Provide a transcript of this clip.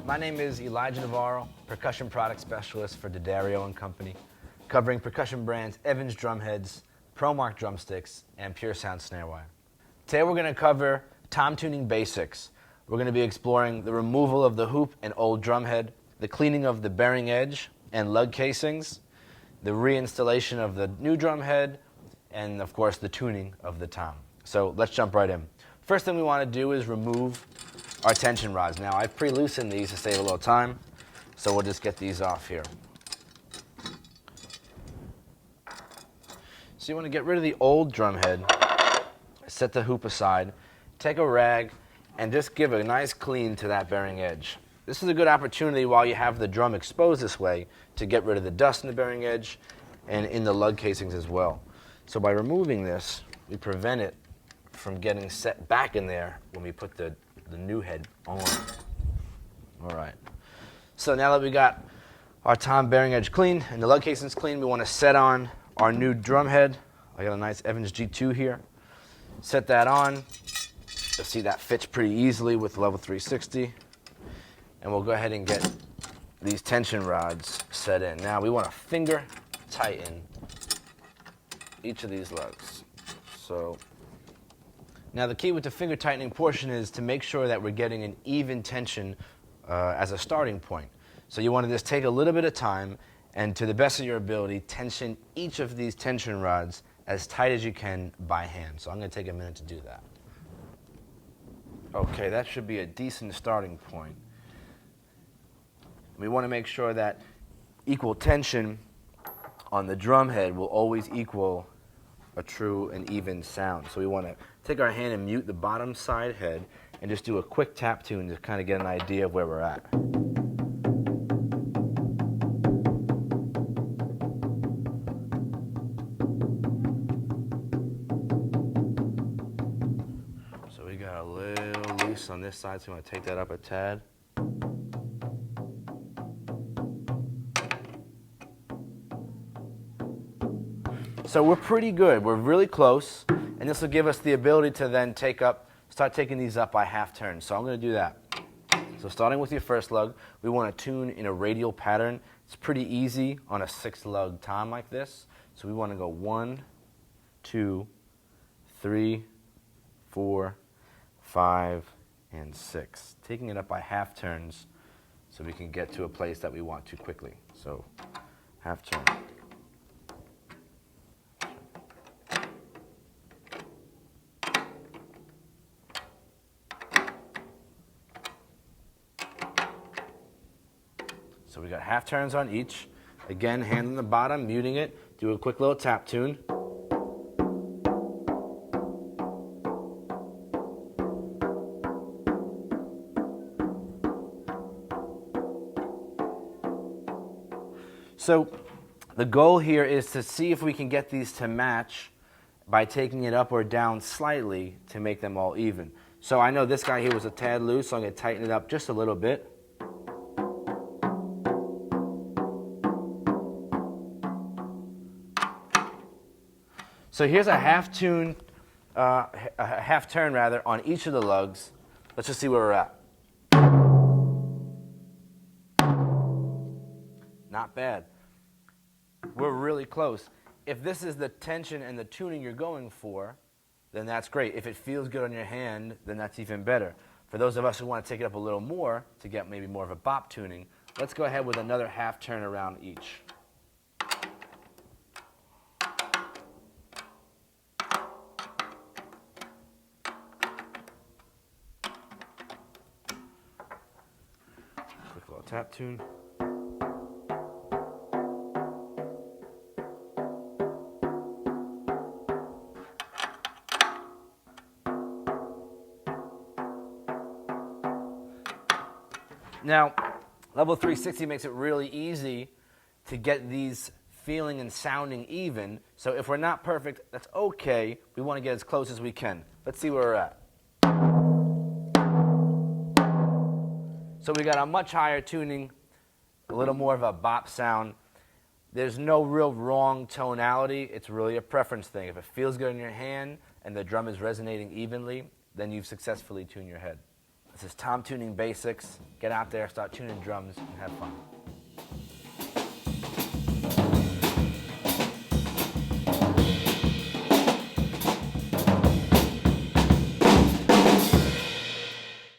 My name is Elijah Navarro, percussion product specialist for D'Addario & Company, covering percussion brands Evans drumheads, ProMark drumsticks, and Pure Sound snare wire. Today we're going to cover tom tuning basics. We're going to be exploring the removal of the hoop and old drumhead, the cleaning of the bearing edge and lug casings, the reinstallation of the new drumhead, and of course the tuning of the tom. So let's jump right in. First thing we want to do is remove our tension rods. Now I've pre-loosened these to save a little time, so we'll just get these off here. So you want to get rid of the old drumhead, set the hoop aside, take a rag, and just give a nice clean to that bearing edge. This is a good opportunity while you have the drum exposed this way to get rid of the dust in the bearing edge and in the lug casings as well. So by removing this, we prevent it from getting set back in there when we put the new head on. All right. So now that we got our tom bearing edge clean and the lug casings clean, we want to set on our new drum head. I got a nice Evans G2 here. Set that on. You'll see that fits pretty easily with level 360. And we'll go ahead and get these tension rods set in. Now we want to finger tighten each of these lugs. So now the key with the finger tightening portion is to make sure that we're getting an even tension as a starting point. So you want to just take a little bit of time and to the best of your ability tension each of these tension rods as tight as you can by hand. So I'm going to take a minute to do that. Okay, that should be a decent starting point. We want to make sure that equal tension on the drum head will always equal a true and even sound. So we want to take our hand and mute the bottom side head and just do a quick tap tune to kind of get an idea of where we're at. So we got a little loose on this side, so we want to take that up a tad. So we're pretty good. We're really close, and this will give us the ability to then start taking these up by half turns. So I'm going to do that. So starting with your first lug, we want to tune in a radial pattern. It's pretty easy on a 6-lug tom like this. So we want to go 1, 2, 3, 4, 5, and 6. Taking it up by half turns so we can get to a place that we want to quickly. So half turn. So we got half turns on each. Again, hand on the bottom, muting it. Do a quick little tap tune. So the goal here is to see if we can get these to match by taking it up or down slightly to make them all even. So I know this guy here was a tad loose, so I'm going to tighten it up just a little bit. So here's a half turn on each of the lugs. Let's just see where we're at. Not bad. We're really close. If this is the tension and the tuning you're going for, then that's great. If it feels good on your hand, then that's even better. For those of us who want to take it up a little more to get maybe more of a bop tuning, let's go ahead with another half turn around each. Quick little tap tune. Now, level 360 makes it really easy to get these feeling and sounding even. So if we're not perfect, that's okay. We want to get as close as we can. Let's see where we're at. So we got a much higher tuning, a little more of a bop sound. There's no real wrong tonality. It's really a preference thing. If it feels good in your hand and the drum is resonating evenly, then you've successfully tuned your head. This is Tom Tuning Basics. Get out there, start tuning drums, and have fun.